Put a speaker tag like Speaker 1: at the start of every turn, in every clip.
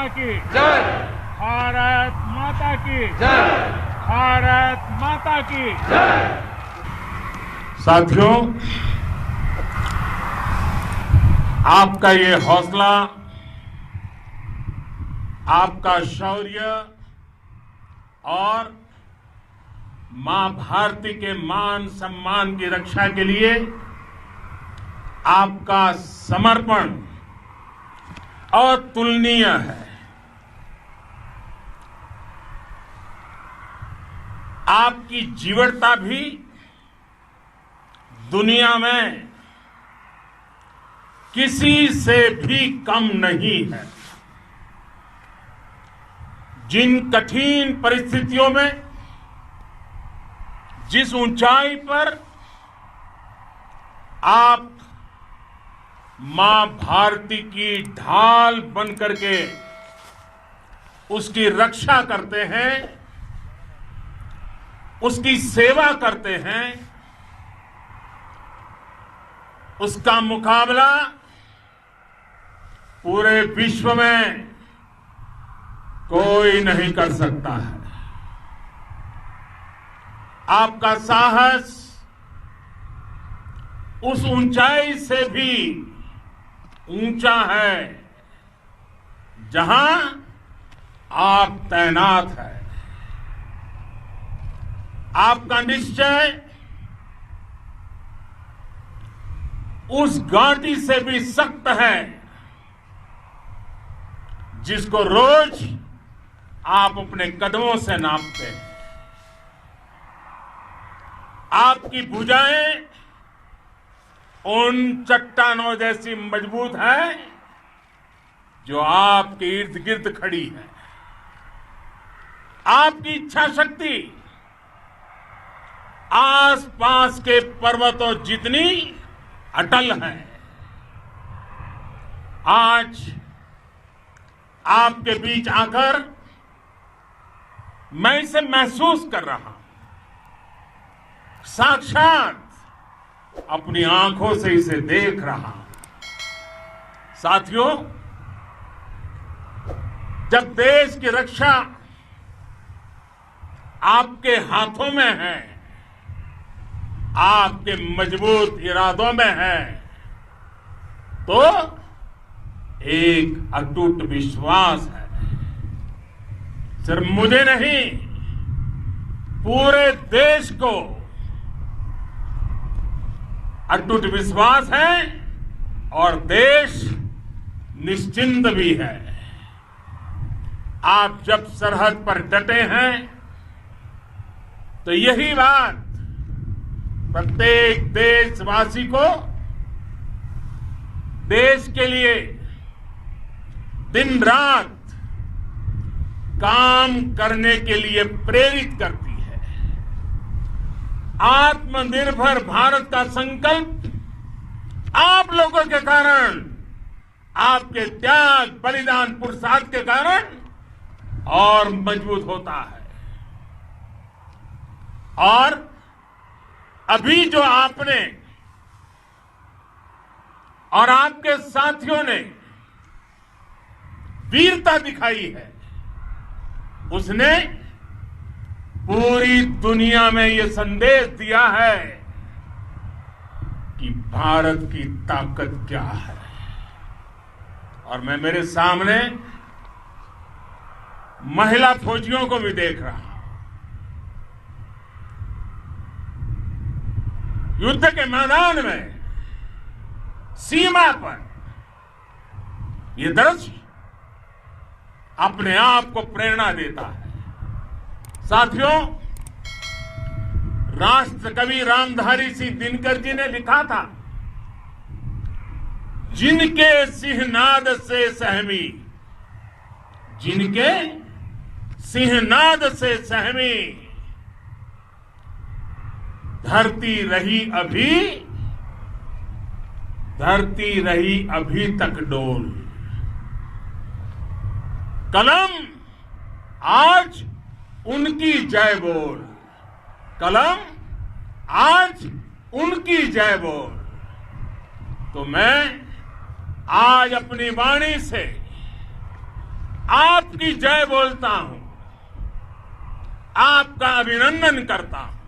Speaker 1: माता की
Speaker 2: जय।
Speaker 1: भारत माता की
Speaker 2: जय।
Speaker 1: भारत माता की
Speaker 2: जय।
Speaker 1: साथियों, आपका ये हौसला, आपका शौर्य और मां भारती के मान सम्मान की रक्षा के लिए आपका समर्पण अतुलनीय है। आपकी जीवटता भी दुनिया में किसी से भी कम नहीं है। जिन कठिन परिस्थितियों में, जिस ऊंचाई पर आप मां भारती की ढाल बनकर के उसकी रक्षा करते हैं, उसकी सेवा करते हैं, उसका मुकाबला पूरे विश्व में कोई नहीं कर सकता है। आपका साहस उस ऊंचाई से भी ऊंचा है जहां आप तैनात हैं। आपका निश्चय उस घाटी से भी सख्त है जिसको रोज आप अपने कदमों से नापते हैं। आपकी भुजाएं उन चट्टानों जैसी मजबूत है जो आपके इर्द गिर्द खड़ी है। आपकी इच्छा शक्ति आसपास के पर्वतों जितनी अटल है। आज आपके बीच आकर मैं इसे महसूस कर रहा हूं, साक्षात अपनी आंखों से इसे देख रहा हूं। साथियों, जब देश की रक्षा आपके हाथों में है, आपके मजबूत इरादों में है, तो एक अटूट विश्वास है। सिर्फ मुझे नहीं, पूरे देश को अटूट विश्वास है और देश निश्चिंत भी है। आप जब सरहद पर डटे हैं तो यही बात प्रत्येक देशवासी को देश के लिए दिन रात काम करने के लिए प्रेरित करती है। आत्मनिर्भर भारत का संकल्प आप लोगों के कारण, आपके त्याग, बलिदान, पुरुषार्थ के कारण और मजबूत होता है। और अभी जो आपने और आपके साथियों ने वीरता दिखाई है, उसने पूरी दुनिया में यह संदेश दिया है कि भारत की ताकत क्या है। और मैं मेरे सामने महिला फौजियों को भी देख रहा हूं। युद्ध के मैदान में, सीमा पर यह दृश्य अपने आप को प्रेरणा देता है। साथियों, राष्ट्र कवि रामधारी सिंह दिनकर जी ने लिखा था, जिनके सिंहनाद से सहमी, जिनके सिंहनाद से सहमी, धरती रही अभी तक डोल। कलम आज उनकी जय बोल, कलम आज उनकी जय बोल। तो मैं आज अपनी वाणी से आपकी जय बोलता हूं, आपका अभिनंदन करता हूं।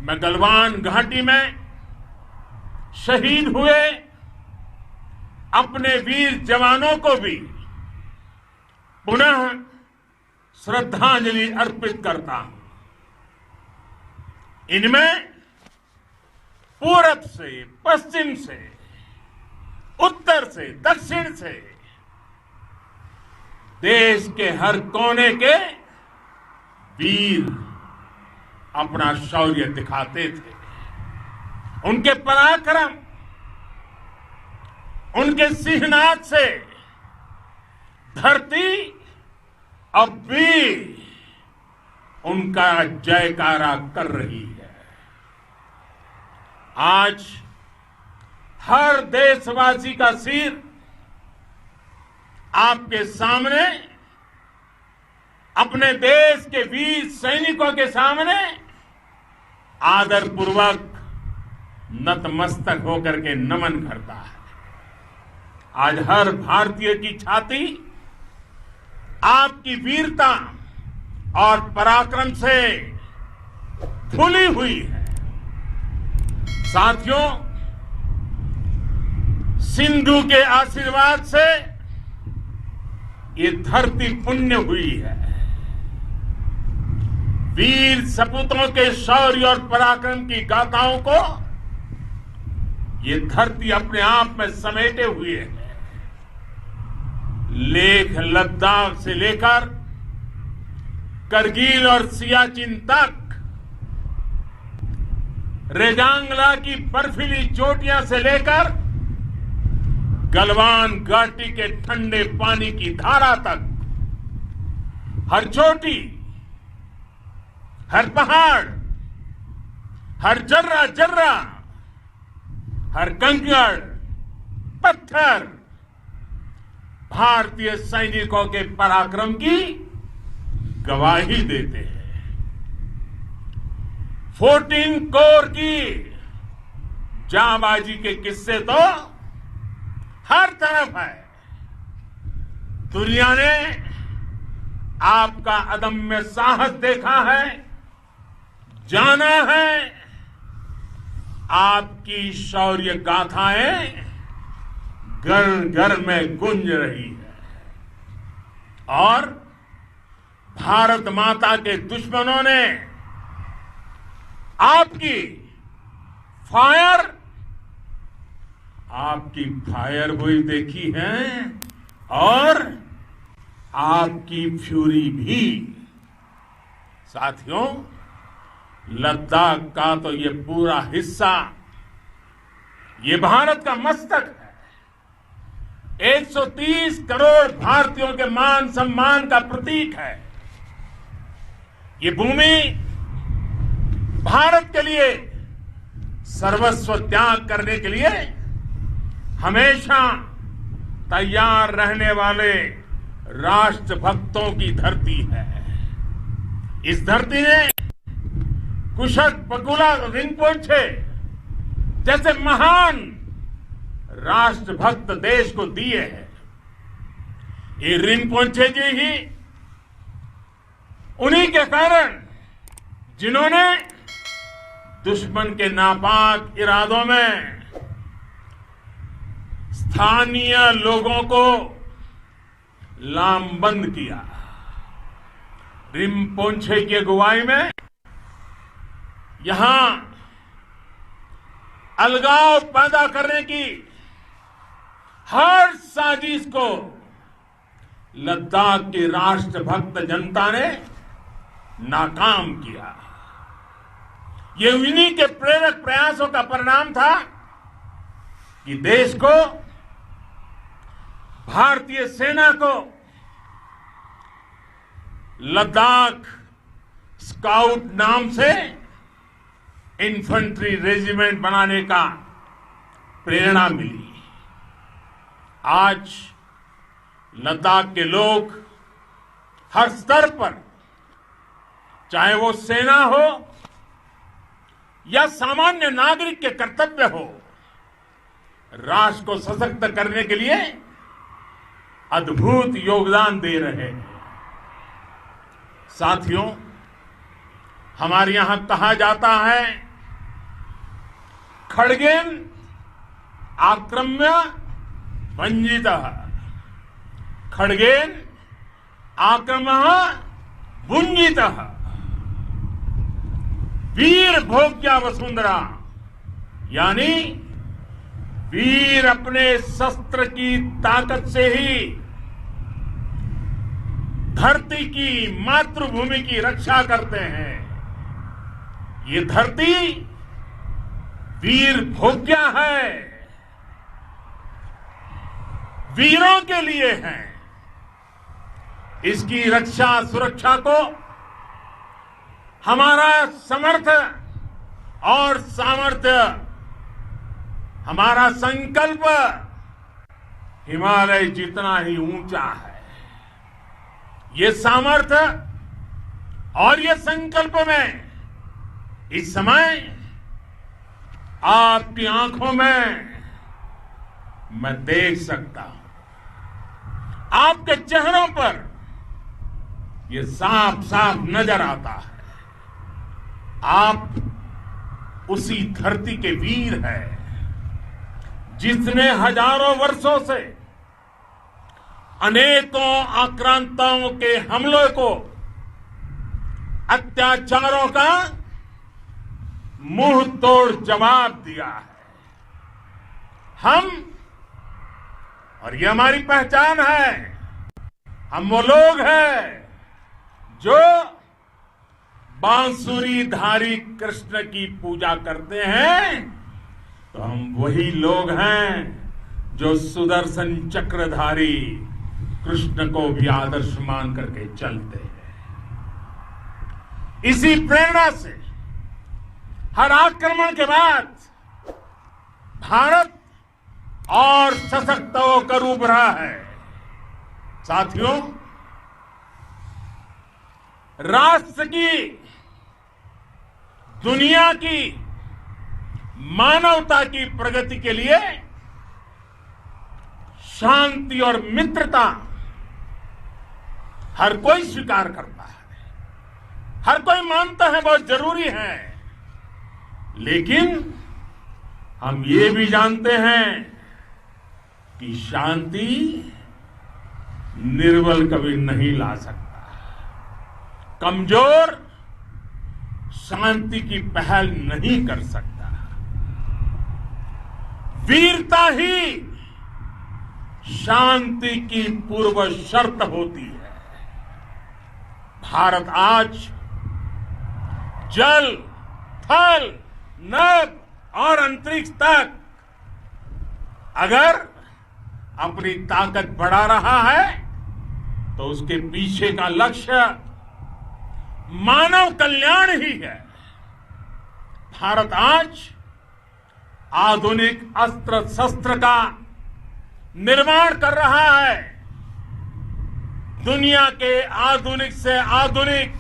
Speaker 1: मैं गलवान घाटी में शहीद हुए अपने वीर जवानों को भी पुनः श्रद्धांजलि अर्पित करता हूं। इनमें पूरब से, पश्चिम से, उत्तर से, दक्षिण से देश के हर कोने के वीर अपना शौर्य दिखाते थे। उनके पराक्रम, उनके सिंहनाद से धरती अब भी उनका जयकारा कर रही है। आज हर देशवासी का सिर आपके सामने, अपने देश के वीर सैनिकों के सामने आदरपूर्वक नतमस्तक होकर के नमन करता है। आज हर भारतीय की छाती आपकी वीरता और पराक्रम से फूली हुई है। साथियों, सिंधु के आशीर्वाद से ये धरती पुण्य हुई है। वीर सपूतों के शौर्य और पराक्रम की गाथाओं को ये धरती अपने आप में समेटे हुए है। लेह लद्दाख से लेकर करगिल और सियाचिन तक, रेजांगला की बर्फीली चोटियां से लेकर गलवान घाटी के ठंडे पानी की धारा तक, हर चोटी, हर पहाड़, हर जर्रा जर्रा, हर कंकड़, पत्थर भारतीय सैनिकों के पराक्रम की गवाही देते हैं। 14 कोर की जांबाजी के किस्से तो हर तरफ है। दुनिया ने आपका अदम्य साहस देखा है, जाना है। आपकी शौर्य गाथाएं घर घर में गूंज रही है और भारत माता के दुश्मनों ने आपकी फायर हुई देखी है और आपकी फ्यूरी भी। साथियों, लद्दाख का तो ये पूरा हिस्सा ये भारत का मस्तक है। 130 करोड़ भारतीयों के मान सम्मान का प्रतीक है। ये भूमि भारत के लिए सर्वस्व त्याग करने के लिए हमेशा तैयार रहने वाले राष्ट्रभक्तों की धरती है। इस धरती ने कुशक बकुला रिंपोचे जैसे महान राष्ट्रभक्त देश को दिए हैं। ये रिंपोचे जी ही उन्हीं के कारण जिन्होंने दुश्मन के नापाक इरादों में स्थानीय लोगों को लामबंद किया। रिंपोचे की अगुवाई में यहां अलगाव पैदा करने की हर साजिश को लद्दाख की राष्ट्रभक्त जनता ने नाकाम किया। ये इन्हीं के प्रेरक प्रयासों का परिणाम था कि देश को, भारतीय सेना को लद्दाख स्काउट नाम से इन्फेंट्री रेजिमेंट बनाने का प्रेरणा मिली। आज लद्दाख के लोग हर स्तर पर, चाहे वो सेना हो या सामान्य नागरिक के कर्तव्य हो, राष्ट्र को सशक्त करने के लिए अद्भुत योगदान दे रहे हैं। साथियों, हमारे यहां कहा जाता है, खड्गेन आक्रम्य भंजितः, खड्गेन आक्रम्य भुंजितः, वीर भोग्या वसुंधरा, यानी वीर अपने शस्त्र की ताकत से ही धरती की, मातृभूमि की रक्षा करते हैं। ये धरती वीर भोग्या है, वीरों के लिए है। इसकी रक्षा सुरक्षा को हमारा समर्थ और सामर्थ्य, हमारा संकल्प हिमालय जितना ही ऊंचा है। ये सामर्थ्य और ये संकल्प में इस समय आपकी आंखों में मैं देख सकता हूं, आपके चेहरों पर ये साफ साफ नजर आता है। आप उसी धरती के वीर हैं जिसने हजारों वर्षों से अनेकों आक्रांताओं के हमलों को, अत्याचारों का मुंह तोड़ जवाब दिया है। हम, और ये हमारी पहचान है, हम वो लोग हैं जो बांसुरीधारी कृष्ण की पूजा करते हैं, तो हम वही लोग हैं जो सुदर्शन चक्रधारी कृष्ण को भी आदर्श मान करके चलते हैं। इसी प्रेरणा से हर आक्रमण के बाद भारत और सशक्त होकर उभरा है। साथियों, राष्ट्र की, दुनिया की, मानवता की प्रगति के लिए शांति और मित्रता हर कोई स्वीकार करता है, हर कोई मानता है बहुत जरूरी है। लेकिन हम ये भी जानते हैं कि शांति निर्बल कभी नहीं ला सकता। कमजोर शांति की पहल नहीं कर सकता। वीरता ही शांति की पूर्व शर्त होती है। भारत आज जल, थल, नभ और अंतरिक्ष तक अगर अपनी ताकत बढ़ा रहा है तो उसके पीछे का लक्ष्य मानव कल्याण ही है। भारत आज आधुनिक अस्त्र शस्त्र का निर्माण कर रहा है। दुनिया के आधुनिक से आधुनिक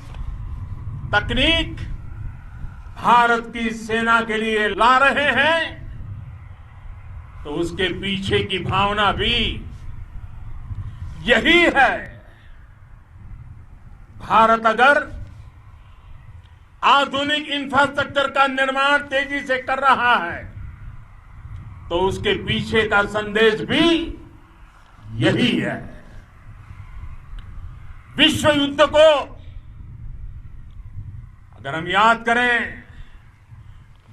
Speaker 1: तकनीक भारत की सेना के लिए ला रहे हैं, तो उसके पीछे की भावना भी यही है। भारत अगर आधुनिक इंफ्रास्ट्रक्चर का निर्माण तेजी से कर रहा है तो उसके पीछे का संदेश भी यही है। विश्व युद्ध को अगर हम याद करें,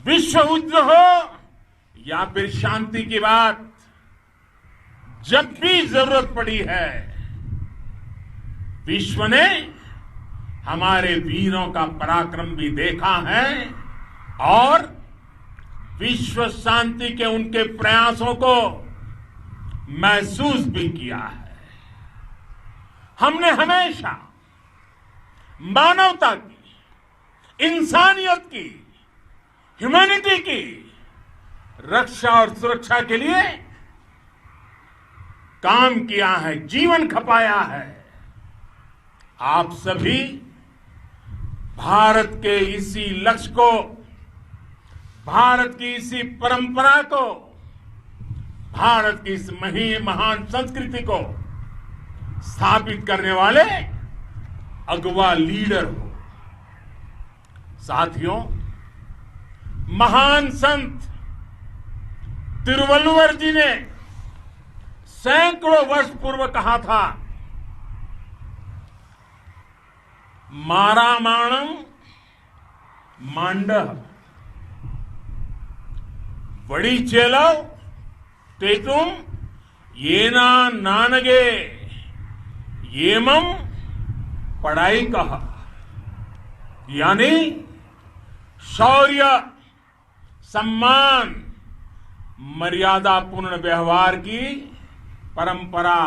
Speaker 1: विश्व युद्ध हो या फिर शांति की बात, जब भी जरूरत पड़ी है, विश्व ने हमारे वीरों का पराक्रम भी देखा है और विश्व शांति के उनके प्रयासों को महसूस भी किया है। हमने हमेशा मानवता की, इंसानियत की, ह्यूमैनिटी की रक्षा और सुरक्षा के लिए काम किया है, जीवन खपाया है। आप सभी भारत के इसी लक्ष्य को, भारत की इसी परंपरा को, भारत की इस महान संस्कृति को स्थापित करने वाले अगवा लीडर हो। साथियों, महान संत तिरुवल्लुवर जी ने सैकड़ों वर्ष पूर्व कहा था, मारामाणम मांडह वड़ी चेलव तेतुम येना नानगे येमम पढ़ाई कहा। यानी शौर्य, सम्मान, मर्यादापूर्ण व्यवहार की परंपरा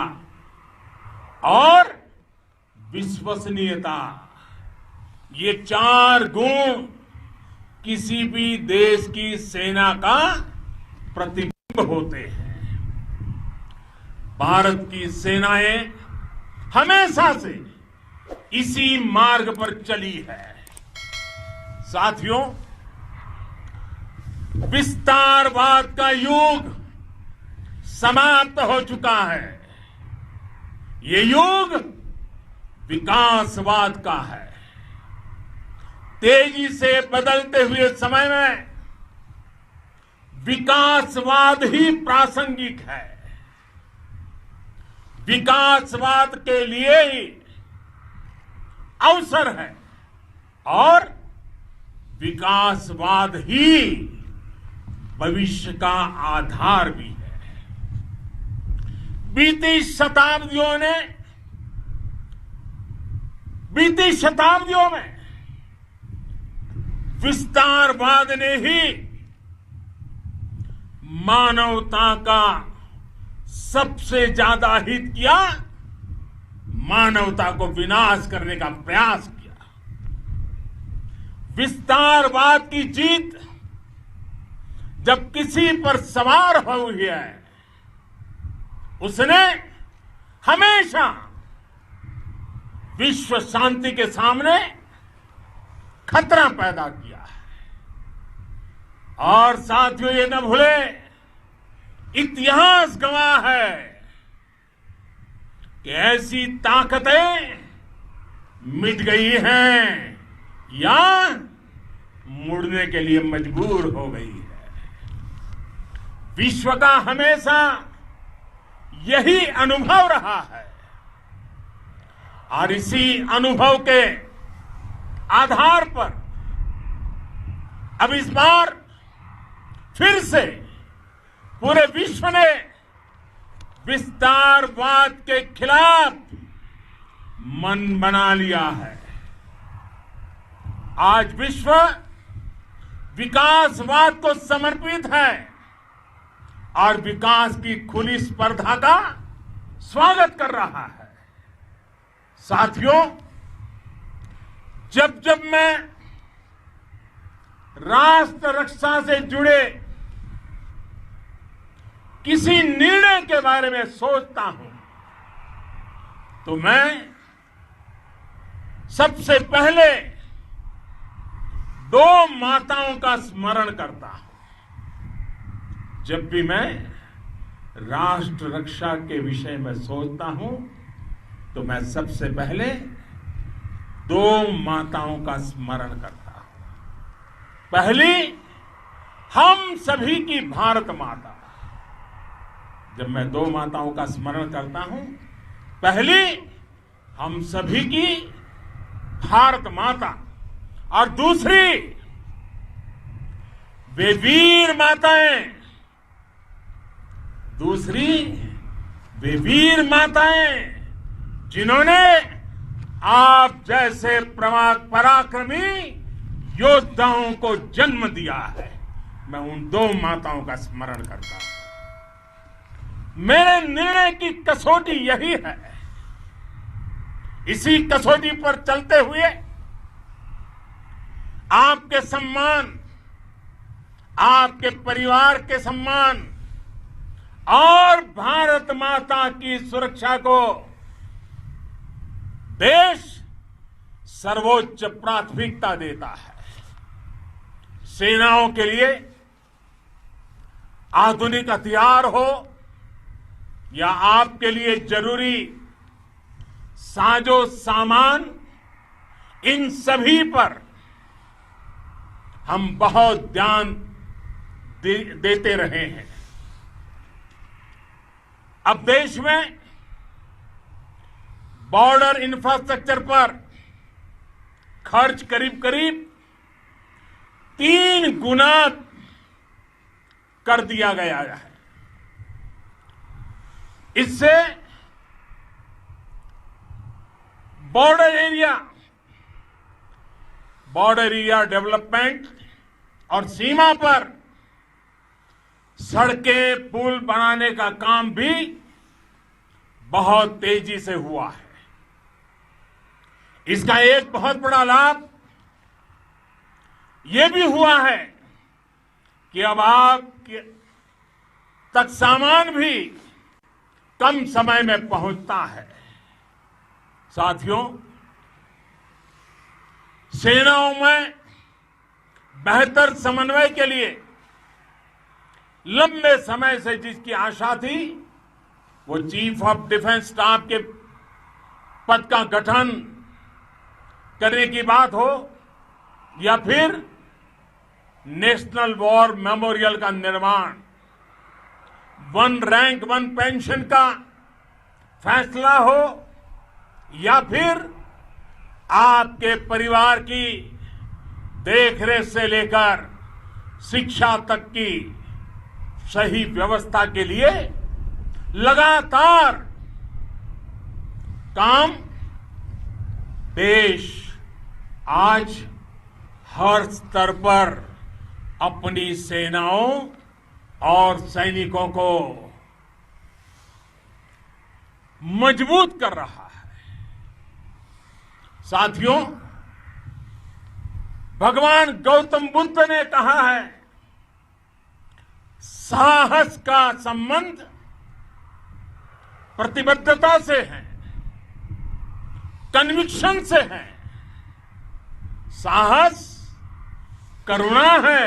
Speaker 1: और विश्वसनीयता, ये 4 गुण किसी भी देश की सेना का प्रतिबिंब होते हैं। भारत की सेनाएं हमेशा से इसी मार्ग पर चली है। साथियों, विस्तारवाद का युग समाप्त हो चुका है। ये युग विकासवाद का है। तेजी से बदलते हुए समय में विकासवाद ही प्रासंगिक है। विकासवाद के लिए ही अवसर है और विकासवाद ही भविष्य का आधार भी है। बीती शताब्दियों में विस्तारवाद ने ही मानवता का सबसे ज्यादा हित किया, मानवता को विनाश करने का प्रयास किया। विस्तारवाद की जीत जब किसी पर सवार हुई है, उसने हमेशा विश्व शांति के सामने खतरा पैदा किया है। और साथियों, ये न भूले, इतिहास गवाह है कि ऐसी ताकतें मिट गई हैं या मुड़ने के लिए मजबूर हो गई है। विश्व का हमेशा यही अनुभव रहा है और इसी अनुभव के आधार पर अब इस बार फिर से पूरे विश्व ने विस्तारवाद के खिलाफ मन बना लिया है। आज विश्व विकासवाद को समर्पित है और विकास की खुली स्पर्धा का स्वागत कर रहा है। साथियों, जब जब मैं राष्ट्र रक्षा से जुड़े किसी निर्णय के बारे में सोचता हूं तो मैं सबसे पहले 2 माताओं का स्मरण करता हूं। जब भी मैं राष्ट्र रक्षा के विषय में सोचता हूं तो मैं सबसे पहले 2 माताओं का स्मरण करता हूं। पहली, हम सभी की भारत माता। जब मैं 2 माताओं का स्मरण करता हूं, पहली हम सभी की भारत माता और दूसरी वे वीर माताएं, जिन्होंने आप जैसे पराक्रमी योद्धाओं को जन्म दिया है। मैं उन 2 माताओं का स्मरण करता हूं। मेरे निर्णय की कसौटी यही है। इसी कसौटी पर चलते हुए आपके सम्मान, आपके परिवार के सम्मान और भारत माता की सुरक्षा को देश सर्वोच्च प्राथमिकता देता है। सेनाओं के लिए आधुनिक हथियार हो या आपके लिए जरूरी साजो सामान, इन सभी पर हम बहुत ध्यान देते रहे हैं। अब देश में बॉर्डर इंफ्रास्ट्रक्चर पर खर्च करीब करीब 3 गुना कर दिया गया है। इससे बॉर्डर एरिया डेवलपमेंट और सीमा पर सड़कें पुल बनाने का काम भी बहुत तेजी से हुआ है। इसका एक बहुत बड़ा लाभ यह भी हुआ है कि अब आप तक सामान भी कम समय में पहुंचता है। साथियों, सेनाओं में बेहतर समन्वय के लिए लंबे समय से जिसकी आशा थी, वो चीफ ऑफ डिफेंस स्टाफ के पद का गठन करने की बात हो या फिर नेशनल वॉर मेमोरियल का निर्माण, 1 रैंक 1 पेंशन का फैसला हो या फिर आपके परिवार की देखरेख से लेकर शिक्षा तक की सही व्यवस्था के लिए लगातार काम, देश आज हर स्तर पर अपनी सेनाओं और सैनिकों को मजबूत कर रहा है। साथियों, भगवान गौतम बुद्ध ने कहा है, साहस का संबंध प्रतिबद्धता से है, कन्विक्शन से है। साहस करुणा है,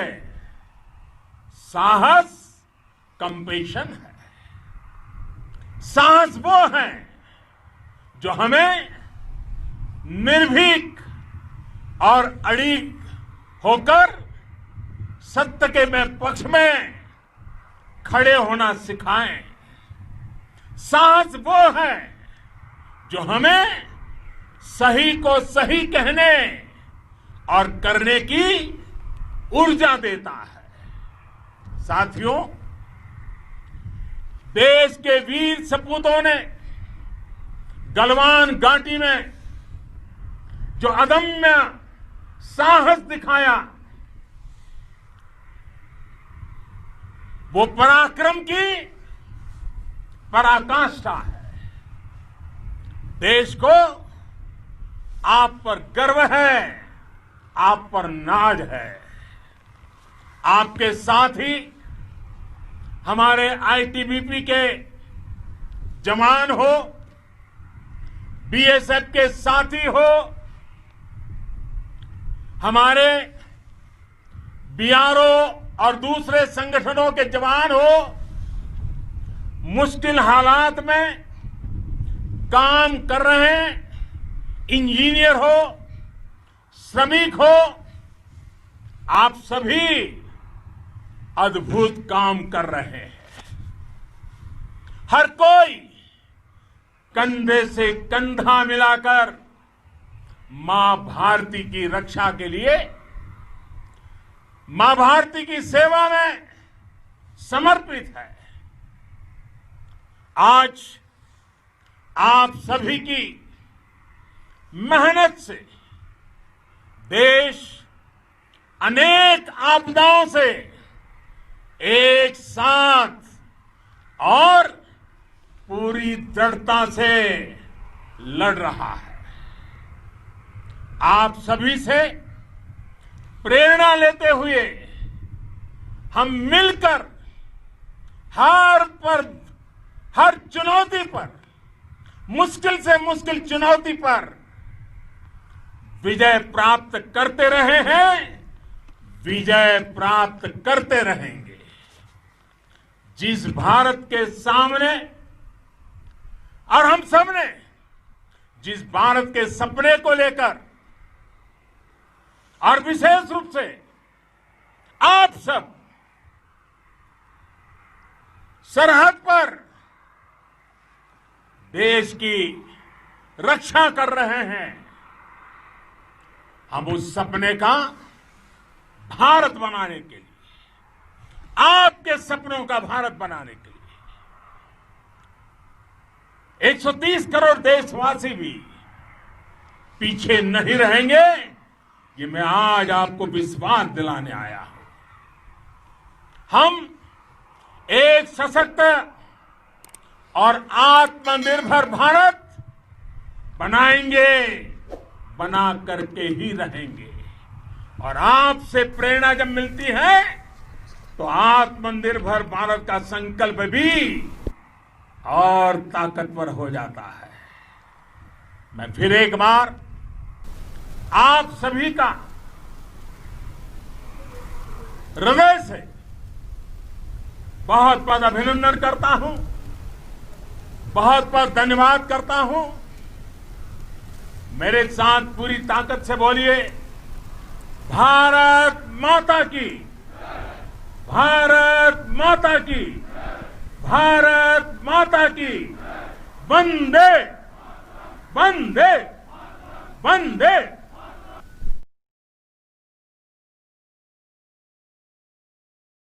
Speaker 1: साहस कंपेशन है। साहस वो है जो हमें निर्भीक और अड़िग होकर सत्य के पक्ष में खड़े होना सिखाएं। साहस वो है जो हमें सही को सही कहने और करने की ऊर्जा देता है। साथियों, देश के वीर सपूतों ने गलवान घाटी में जो अदम्य साहस दिखाया, वो पराक्रम की पराकाष्ठा है। देश को आप पर गर्व है, आप पर नाज है। आपके साथ ही हमारे आईटीबीपी के जवान हो, बीएसएफ के साथी हो, हमारे बीआरओ और दूसरे संगठनों के जवान हो, मुश्किल हालात में काम कर रहे हैं, इंजीनियर हो, श्रमिक हो, आप सभी अद्भुत काम कर रहे हैं। हर कोई कंधे से कंधा मिलाकर मां भारती की रक्षा के लिए, मां भारती की सेवा में समर्पित है। आज आप सभी की मेहनत से देश अनेक आपदाओं से एक साथ और पूरी दृढ़ता से लड़ रहा है। आप सभी से प्रेरणा लेते हुए हम मिलकर हर चुनौती पर, मुश्किल से मुश्किल चुनौती पर विजय प्राप्त करते रहे हैं, विजय प्राप्त करते रहेंगे। जिस भारत के सामने और हम सबने जिस भारत के सपने को लेकर और विशेष रूप से आप सब सरहद पर देश की रक्षा कर रहे हैं, हम उस सपने का भारत बनाने के लिए, आपके सपनों का भारत बनाने के लिए 130 करोड़ देशवासी भी पीछे नहीं रहेंगे, ये मैं आज आपको विश्वास दिलाने आया हूं। हम एक सशक्त और आत्मनिर्भर भारत बनाएंगे, बना करके ही रहेंगे। और आपसे प्रेरणा जब मिलती है तो आत्मनिर्भर भारत का संकल्प भी और ताकतवर हो जाता है। मैं फिर एक बार आप सभी का हृदय से बहुत बहुत अभिनंदन करता हूं, बहुत बहुत धन्यवाद करता हूं। मेरे साथ पूरी ताकत से बोलिए, भारत माता की, भारत माता की, भारत माता की, वंदे वंदे वंदे।